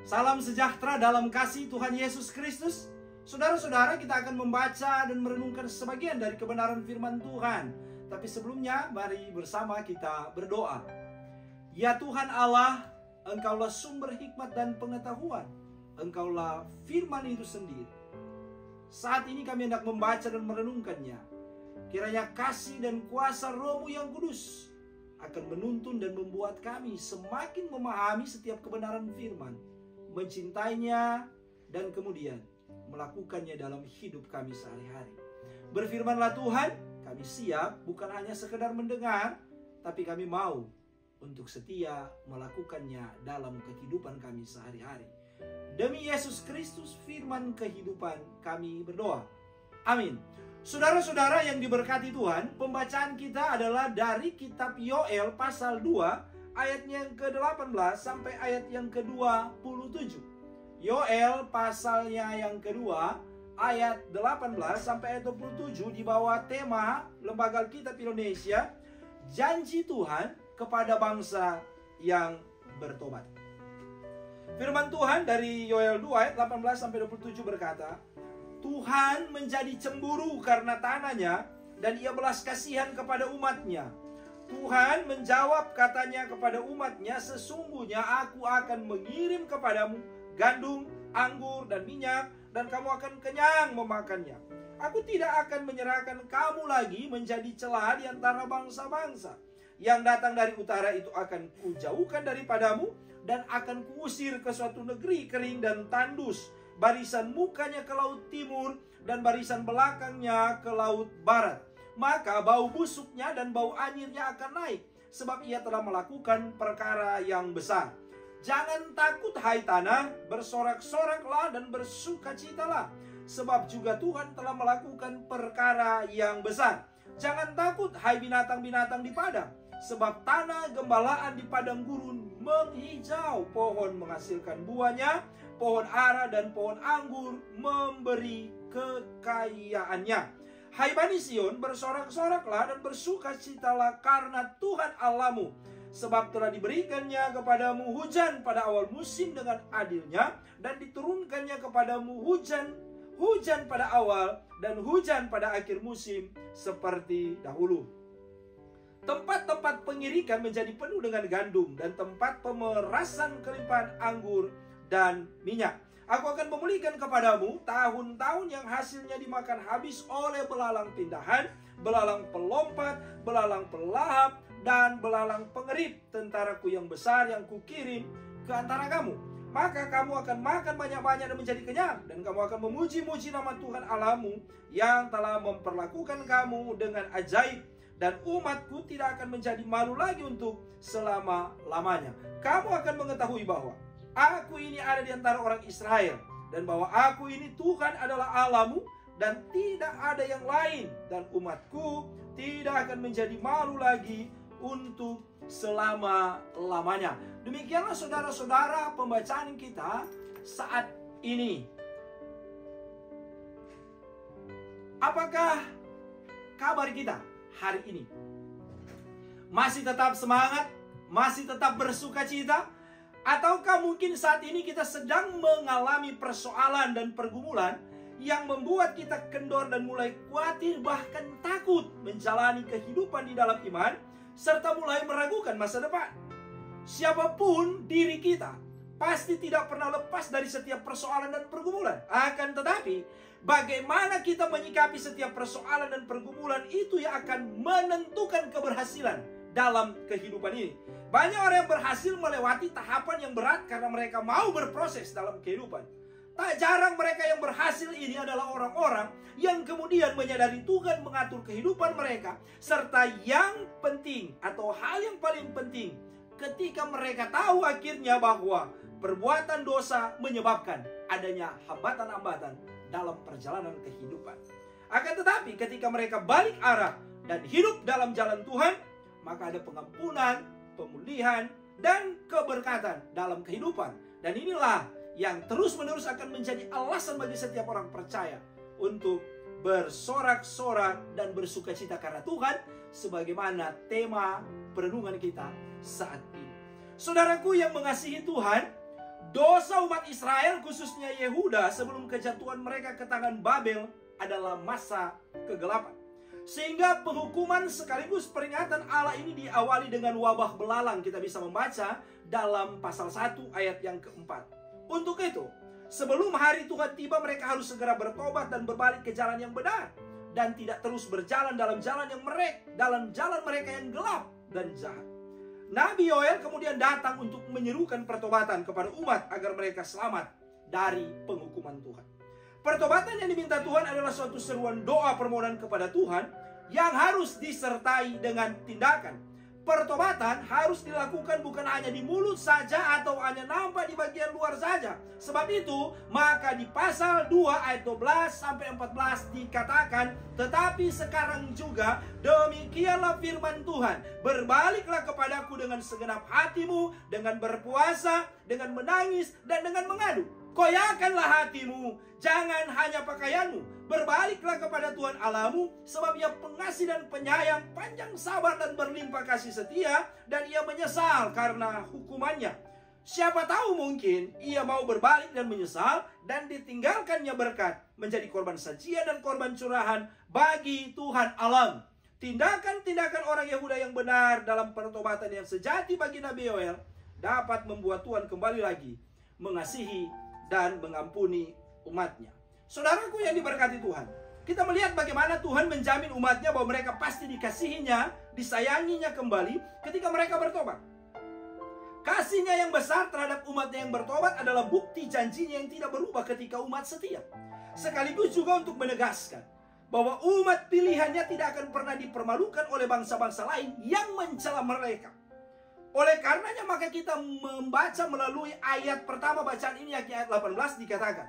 Salam sejahtera dalam kasih Tuhan Yesus Kristus. Saudara-saudara, kita akan membaca dan merenungkan sebagian dari kebenaran firman Tuhan. Tapi sebelumnya, mari bersama kita berdoa. Ya Tuhan Allah, Engkaulah sumber hikmat dan pengetahuan. Engkaulah firman itu sendiri. Saat ini kami hendak membaca dan merenungkannya. Kiranya kasih dan kuasa Roh-Mu yang kudus akan menuntun dan membuat kami semakin memahami setiap kebenaran firman, mencintainya, dan kemudian melakukannya dalam hidup kami sehari-hari. Berfirmanlah Tuhan, kami siap bukan hanya sekedar mendengar, tapi kami mau untuk setia melakukannya dalam kehidupan kami sehari-hari. Demi Yesus Kristus, firman kehidupan, kami berdoa. Amin. Saudara-saudara yang diberkati Tuhan, pembacaan kita adalah dari kitab Yoel pasal 2 ayat yang ke-18 sampai ayat yang ke-27. Yoel pasalnya yang kedua ayat 18 sampai ayat 27 di bawah tema Lembaga Alkitab Indonesia, janji Tuhan kepada bangsa yang bertobat. Firman Tuhan dari Yoel 2 ayat 18 sampai 27 berkata, Tuhan menjadi cemburu karena tanahnya, dan ia belas kasihan kepada umatnya. Tuhan menjawab katanya kepada umatnya, sesungguhnya aku akan mengirim kepadamu gandum, anggur, dan minyak, dan kamu akan kenyang memakannya. Aku tidak akan menyerahkan kamu lagi menjadi celah di antara bangsa-bangsa. Yang datang dari utara itu akan kujauhkan daripadamu, dan akan kuusir ke suatu negeri kering dan tandus. Barisan mukanya ke laut timur, dan barisan belakangnya ke laut barat. Maka bau busuknya dan bau anyirnya akan naik, sebab ia telah melakukan perkara yang besar. Jangan takut hai tanah, bersorak-soraklah dan bersukacitalah, sebab juga Tuhan telah melakukan perkara yang besar. Jangan takut hai binatang-binatang di padang, sebab tanah gembalaan di padang gurun menghijau, pohon menghasilkan buahnya, pohon ara dan pohon anggur memberi kekayaannya. Hai Bani Sion, bersorak-soraklah dan bersukacitalah karena Tuhan Allahmu, sebab telah diberikannya kepadamu hujan pada awal musim dengan adilnya, dan diturunkannya kepadamu hujan pada awal dan hujan pada akhir musim seperti dahulu. Tempat-tempat pengirikan menjadi penuh dengan gandum, dan tempat pemerasan kelimpahan anggur dan minyak. Aku akan memulihkan kepadamu tahun-tahun yang hasilnya dimakan habis oleh belalang pindahan, belalang pelompat, belalang pelahap, dan belalang pengerip, tentaraku yang besar yang kukirim ke antara kamu. Maka kamu akan makan banyak-banyak dan menjadi kenyang, dan kamu akan memuji-muji nama Tuhan Allahmu yang telah memperlakukan kamu dengan ajaib. Dan umatku tidak akan menjadi malu lagi untuk selama-lamanya. Kamu akan mengetahui bahwa aku ini ada di antara orang Israel, dan bahwa aku ini Tuhan adalah Allahmu, dan tidak ada yang lain. Dan umatku tidak akan menjadi malu lagi untuk selama-lamanya. Demikianlah saudara-saudara pembacaan kita saat ini. Apakah kabar kita hari ini? Masih tetap semangat? Masih tetap bersuka cita? Ataukah mungkin saat ini kita sedang mengalami persoalan dan pergumulan yang membuat kita kendor dan mulai khawatir, bahkan takut menjalani kehidupan di dalam iman, serta mulai meragukan masa depan? Siapapun diri kita pasti tidak pernah lepas dari setiap persoalan dan pergumulan. Akan tetapi, bagaimana kita menyikapi setiap persoalan dan pergumulan itu yang akan menentukan keberhasilan dalam kehidupan ini. Banyak orang yang berhasil melewati tahapan yang berat karena mereka mau berproses dalam kehidupan. Tak jarang mereka yang berhasil ini adalah orang-orang yang kemudian menyadari Tuhan mengatur kehidupan mereka. Serta yang penting atau hal yang paling penting, ketika mereka tahu akhirnya bahwa perbuatan dosa menyebabkan adanya hambatan-hambatan dalam perjalanan kehidupan. Akan tetapi ketika mereka balik arah dan hidup dalam jalan Tuhan, maka ada pengampunan, pemulihan, dan keberkatan dalam kehidupan. Dan inilah yang terus-menerus akan menjadi alasan bagi setiap orang percaya untuk bersorak-sorak dan bersukacita karena Tuhan, sebagaimana tema perenungan kita saat ini. Saudaraku yang mengasihi Tuhan, Dosa umat Israel, khususnya Yehuda, sebelum kejatuhan mereka ke tangan Babel adalah masa kegelapan. Sehingga penghukuman sekaligus peringatan Allah ini diawali dengan wabah belalang. Kita bisa membaca dalam pasal 1 ayat yang keempat. Untuk itu, sebelum hari Tuhan tiba, mereka harus segera bertobat dan berbalik ke jalan yang benar, dan tidak terus berjalan dalam jalan mereka yang gelap dan jahat. Nabi Yoel kemudian datang untuk menyerukan pertobatan kepada umat agar mereka selamat dari penghukuman Tuhan. Pertobatan yang diminta Tuhan adalah suatu seruan doa permohonan kepada Tuhan yang harus disertai dengan tindakan. Pertobatan harus dilakukan bukan hanya di mulut saja atau hanya nampak di bagian luar saja. Sebab itu, maka di pasal 2 ayat 12 sampai 14 dikatakan, tetapi sekarang juga demikianlah firman Tuhan, berbaliklah kepadaku dengan segenap hatimu, dengan berpuasa, dengan menangis, dan dengan mengadu. Koyakanlah hatimu, jangan hanya pakaianmu. Berbaliklah kepada Tuhan Allahmu, sebab Ia pengasih dan penyayang, panjang sabar dan berlimpah kasih setia, dan Ia menyesal karena hukumannya. Siapa tahu mungkin Ia mau berbalik dan menyesal, dan ditinggalkannya berkat, menjadi korban sajian dan korban curahan bagi Tuhan alam. Tindakan-tindakan orang Yehuda yang benar dalam pertobatan yang sejati bagi Nabi Yoel dapat membuat Tuhan kembali lagi mengasihi dan mengampuni umatnya. Saudaraku yang diberkati Tuhan, kita melihat bagaimana Tuhan menjamin umatnya bahwa mereka pasti dikasihinya, disayanginya kembali ketika mereka bertobat. Kasihnya yang besar terhadap umatnya yang bertobat adalah bukti janjinya yang tidak berubah ketika umat setia. Sekaligus juga untuk menegaskan bahwa umat pilihannya tidak akan pernah dipermalukan oleh bangsa-bangsa lain yang mencela mereka. Oleh karenanya maka kita membaca melalui ayat pertama bacaan ini, ayat 18 dikatakan,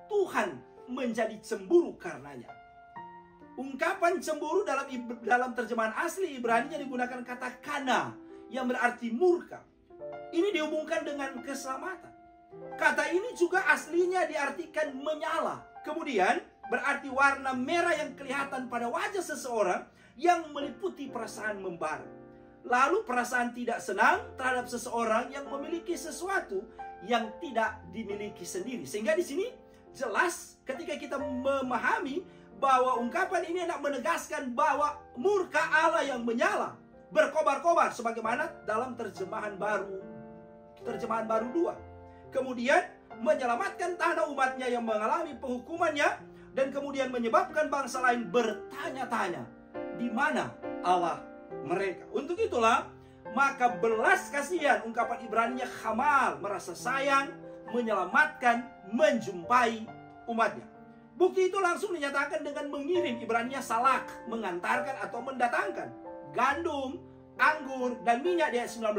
Tuhan menjadi cemburu karenanya. Ungkapan cemburu dalam terjemahan asli Ibrani digunakan kata kana yang berarti murka. Ini dihubungkan dengan keselamatan. Kata ini juga aslinya diartikan menyala. Kemudian berarti warna merah yang kelihatan pada wajah seseorang yang meliputi perasaan membara. Lalu perasaan tidak senang terhadap seseorang yang memiliki sesuatu yang tidak dimiliki sendiri. Sehingga di sini jelas ketika kita memahami bahwa ungkapan ini hendak menegaskan bahwa murka Allah yang menyala, berkobar-kobar, sebagaimana dalam terjemahan baru 2. Kemudian menyelamatkan tanah umatnya yang mengalami penghukumannya, dan kemudian menyebabkan bangsa lain bertanya-tanya, di mana Allah mereka. Untuk itulah maka belas kasihan, ungkapan Ibraninya Hamal, merasa sayang, menyelamatkan, menjumpai umatnya. Bukti itu langsung dinyatakan dengan mengirim, Ibraninya salak, mengantarkan atau mendatangkan gandum, anggur, dan minyak di ayat 19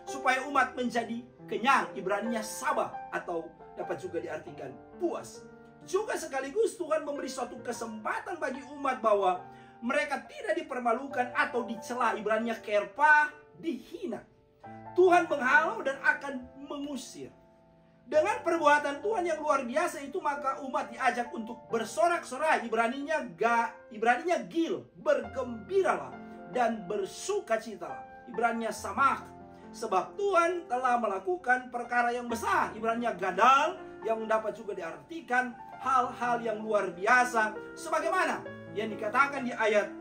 supaya umat menjadi kenyang. Ibraninya sabah atau dapat juga diartikan puas. Juga sekaligus Tuhan memberi suatu kesempatan bagi umat bahwa mereka tidak dipermalukan atau dicela. Ibraninya kerpa, dihina. Tuhan menghalau dan akan mengusir. Dengan perbuatan Tuhan yang luar biasa itu, maka umat diajak untuk bersorak-sorai. Ibraninya gil, bergembiralah dan bersukacitalah. Ibraninya samak, sebab Tuhan telah melakukan perkara yang besar. Ibraninya gadal, yang dapat juga diartikan hal-hal yang luar biasa, sebagaimana yang dikatakan di ayat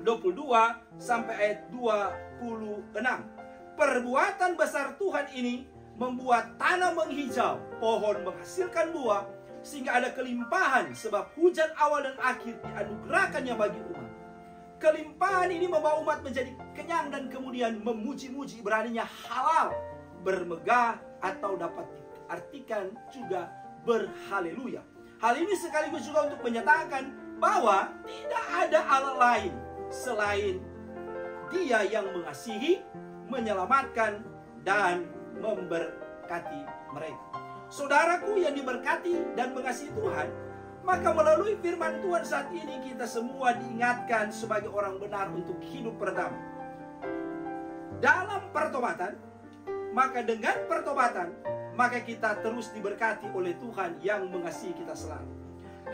22 sampai ayat 26. Perbuatan besar Tuhan ini membuat tanah menghijau, pohon menghasilkan buah, sehingga ada kelimpahan, sebab hujan awal dan akhir dianugerahkannya bagi umat. Kelimpahan ini membawa umat menjadi kenyang dan kemudian memuji-muji. Ibraninya halal, bermegah, atau dapat diartikan juga berhaleluya. Hal ini sekaligus juga untuk menyatakan bahwa tidak ada Allah lain selain Dia yang mengasihi, menyelamatkan, dan memberkati mereka. Saudaraku yang diberkati dan mengasihi Tuhan, maka melalui firman Tuhan saat ini kita semua diingatkan sebagai orang benar untuk hidup pertama dalam pertobatan. Maka dengan pertobatan, maka kita terus diberkati oleh Tuhan yang mengasihi kita selalu.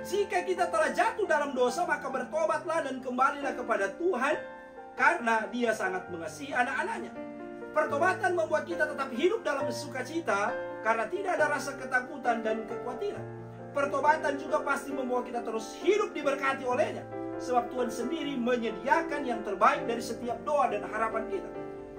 Jika kita telah jatuh dalam dosa, maka bertobatlah dan kembalilah kepada Tuhan, karena Dia sangat mengasihi anak-anaknya. Pertobatan membuat kita tetap hidup dalam sukacita karena tidak ada rasa ketakutan dan kekhawatiran. Pertobatan juga pasti membawa kita terus hidup diberkati olehnya, sebab Tuhan sendiri menyediakan yang terbaik dari setiap doa dan harapan kita.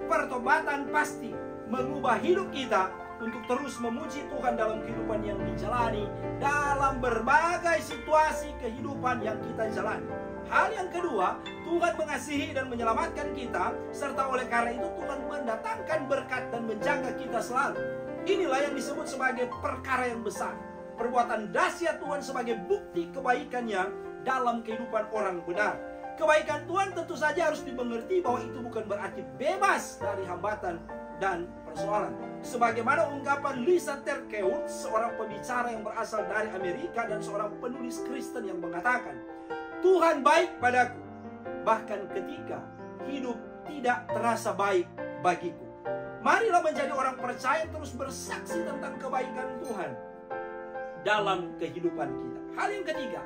Pertobatan pasti mengubah hidup kita untuk terus memuji Tuhan dalam kehidupan yang dijalani, dalam berbagai situasi kehidupan yang kita jalani. Hal yang kedua, Tuhan mengasihi dan menyelamatkan kita, serta oleh karena itu Tuhan mendatangkan berkat dan menjaga kita selalu. Inilah yang disebut sebagai perkara yang besar. Perbuatan dahsyat Tuhan sebagai bukti kebaikannya dalam kehidupan orang benar. Kebaikan Tuhan tentu saja harus dimengerti bahwa itu bukan berarti bebas dari hambatan dan persoalan. Sebagaimana ungkapan Lisa Terkeurst, seorang pembicara yang berasal dari Amerika dan seorang penulis Kristen yang mengatakan, Tuhan baik padaku, bahkan ketika hidup tidak terasa baik bagiku. Marilah menjadi orang percaya terus bersaksi tentang kebaikan Tuhan dalam kehidupan kita. Hal yang ketiga,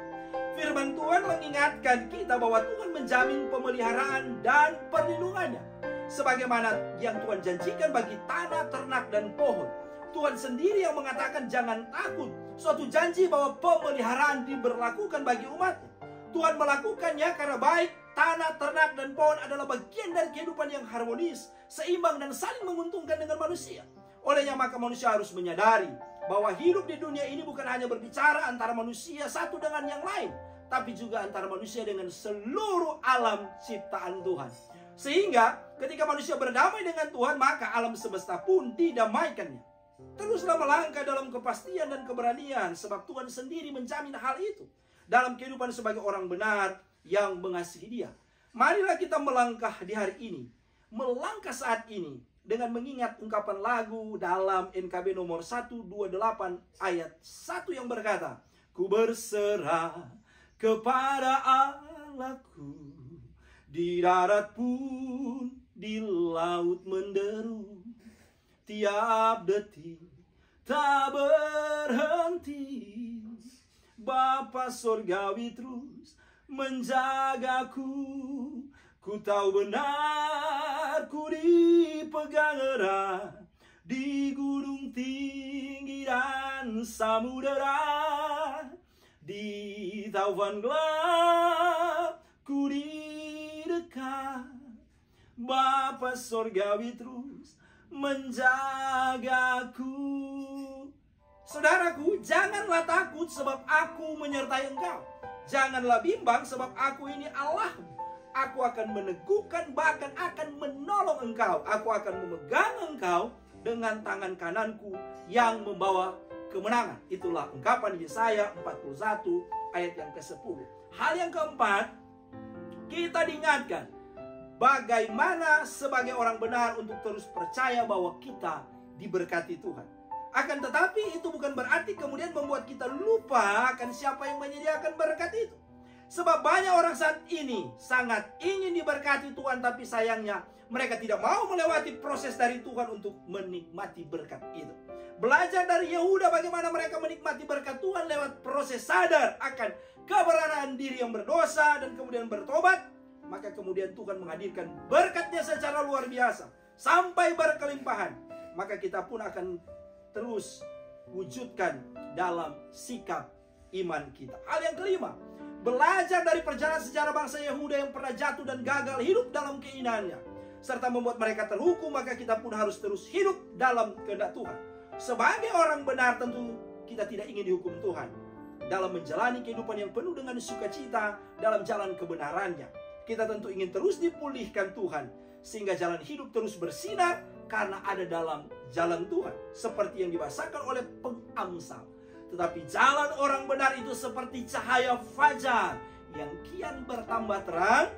firman Tuhan mengingatkan kita bahwa Tuhan menjamin pemeliharaan dan perlindungannya, sebagaimana yang Tuhan janjikan bagi tanah, ternak, dan pohon. Tuhan sendiri yang mengatakan jangan takut, suatu janji bahwa pemeliharaan diberlakukan bagi umatnya. Tuhan melakukannya karena baik tanah, ternak, dan pohon adalah bagian dari kehidupan yang harmonis, seimbang, dan saling menguntungkan dengan manusia. Olehnya maka manusia harus menyadari bahwa hidup di dunia ini bukan hanya berbicara antara manusia satu dengan yang lain, tapi juga antara manusia dengan seluruh alam ciptaan Tuhan. Sehingga ketika manusia berdamai dengan Tuhan, maka alam semesta pun didamaikannya. Teruslah melangkah dalam kepastian dan keberanian, sebab Tuhan sendiri menjamin hal itu dalam kehidupan sebagai orang benar yang mengasihi Dia. Marilah kita melangkah di hari ini, melangkah saat ini, dengan mengingat ungkapan lagu dalam NKB nomor 128 ayat 1 yang berkata, Ku berserah kepada Allahku, di darat pun di laut menderu, tiap detik tak berhenti. Bapa Sorgawi terus menjagaku, ku tahu benar ku dipegang erat di gunung tinggi dan samudera, di taufan gelap ku didekat. Bapa Sorgawi terus menjagaku. Saudaraku, janganlah takut sebab aku menyertai engkau. Janganlah bimbang sebab aku ini Allahmu. Aku akan meneguhkan, bahkan akan menolong engkau. Aku akan memegang engkau dengan tangan kananku yang membawa kemenangan. Itulah ungkapan Yesaya 41 ayat yang ke-10. Hal yang keempat, kita diingatkan bagaimana sebagai orang benar untuk terus percaya bahwa kita diberkati Tuhan. Akan tetapi itu bukan berarti kemudian membuat kita lupa akan siapa yang menyediakan berkat itu. Sebab banyak orang saat ini sangat ingin diberkati Tuhan, tapi sayangnya mereka tidak mau melewati proses dari Tuhan untuk menikmati berkat itu. Belajar dari Yehuda bagaimana mereka menikmati berkat Tuhan lewat proses sadar akan keberadaan diri yang berdosa dan kemudian bertobat. Maka kemudian Tuhan menghadirkan berkatnya secara luar biasa sampai berkelimpahan. Maka kita pun akan terus wujudkan dalam sikap iman kita. Hal yang kelima, belajar dari perjalanan sejarah bangsa Yehuda yang pernah jatuh dan gagal hidup dalam keinginannya, serta membuat mereka terhukum. Maka kita pun harus terus hidup dalam kehendak Tuhan. Sebagai orang benar tentu kita tidak ingin dihukum Tuhan. Dalam menjalani kehidupan yang penuh dengan sukacita dalam jalan kebenarannya, kita tentu ingin terus dipulihkan Tuhan, sehingga jalan hidup terus bersinar karena ada dalam jalan Tuhan, seperti yang dibahasakan oleh pengamsal. Tetapi jalan orang benar itu seperti cahaya fajar yang kian bertambah terang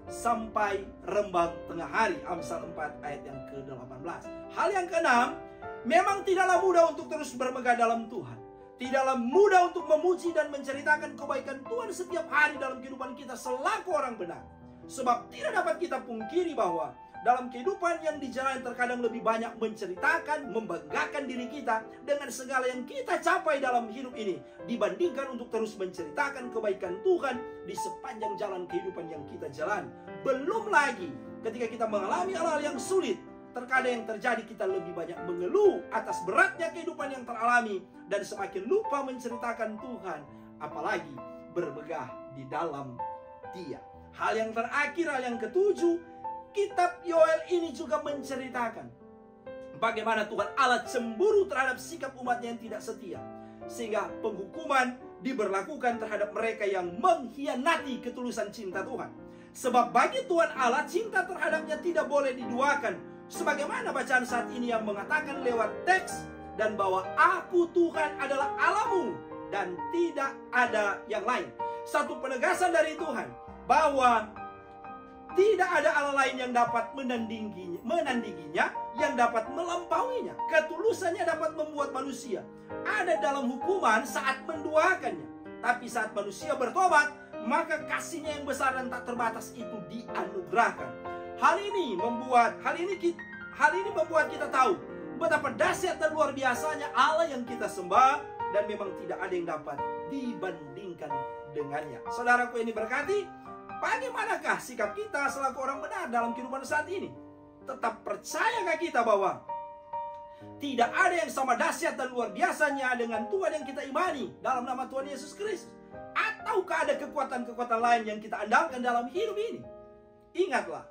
sampai rembang tengah hari. Amsal 4 ayat yang ke-18. Hal yang keenam, memang tidaklah mudah untuk terus bermegah dalam Tuhan. Tidaklah mudah untuk memuji dan menceritakan kebaikan Tuhan setiap hari dalam kehidupan kita selaku orang benar. Sebab tidak dapat kita pungkiri bahwa dalam kehidupan yang dijalani terkadang lebih banyak menceritakan, membanggakan diri kita dengan segala yang kita capai dalam hidup ini, dibandingkan untuk terus menceritakan kebaikan Tuhan di sepanjang jalan kehidupan yang kita jalani. Belum lagi ketika kita mengalami hal-hal yang sulit, terkadang yang terjadi kita lebih banyak mengeluh atas beratnya kehidupan yang teralami dan semakin lupa menceritakan Tuhan, apalagi bermegah di dalam Dia. Hal yang terakhir, hal yang ketujuh, kitab Yoel ini juga menceritakan bagaimana Tuhan Allah cemburu terhadap sikap umatnya yang tidak setia, sehingga penghukuman diberlakukan terhadap mereka yang mengkhianati ketulusan cinta Tuhan. Sebab bagi Tuhan Allah, cinta terhadapnya tidak boleh diduakan, sebagaimana bacaan saat ini yang mengatakan lewat teks, dan bahwa aku Tuhan adalah Allahmu dan tidak ada yang lain. Satu penegasan dari Tuhan bahwa tidak ada Allah lain yang dapat menandinginya, yang dapat melampauinya. Ketulusannya dapat membuat manusia ada dalam hukuman saat menduakannya. Tapi saat manusia bertobat, maka kasihnya yang besar dan tak terbatas itu dianugerahkan. Hal ini membuat kita tahu betapa dahsyat dan luar biasanya Allah yang kita sembah, dan memang tidak ada yang dapat dibandingkan dengannya. Saudaraku ini berkati, bagaimanakah sikap kita selaku orang benar dalam kehidupan saat ini? Tetap percayakah kita bahwa tidak ada yang sama dahsyat dan luar biasanya dengan Tuhan yang kita imani dalam nama Tuhan Yesus Kristus? Ataukah ada kekuatan-kekuatan lain yang kita andalkan dalam hidup ini? Ingatlah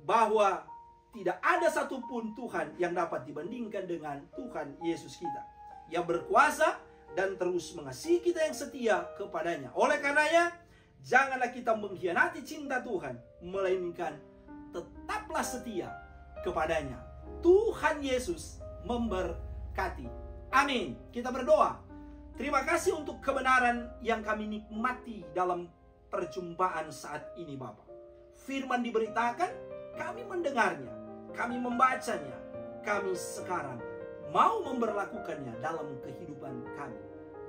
bahwa tidak ada satupun Tuhan yang dapat dibandingkan dengan Tuhan Yesus kita, yang berkuasa dan terus mengasihi kita yang setia kepadanya. Oleh karenanya, janganlah kita mengkhianati cinta Tuhan, melainkan tetaplah setia kepadanya. Tuhan Yesus memberkati. Amin. Kita berdoa. Terima kasih untuk kebenaran yang kami nikmati dalam perjumpaan saat ini, Bapa. Firman diberitakan, kami mendengarnya, kami membacanya, kami sekarang mau memberlakukannya dalam kehidupan kami.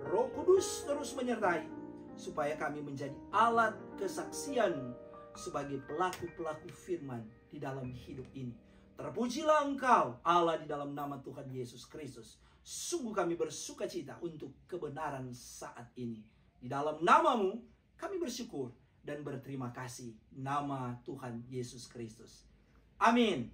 Roh Kudus terus menyertai, supaya kami menjadi alat kesaksian sebagai pelaku-pelaku firman di dalam hidup ini. Terpujilah Engkau, Allah, di dalam nama Tuhan Yesus Kristus. Sungguh kami bersuka cita untuk kebenaran saat ini. Di dalam nama-Mu kami bersyukur dan berterima kasih. Nama Tuhan Yesus Kristus. Amin.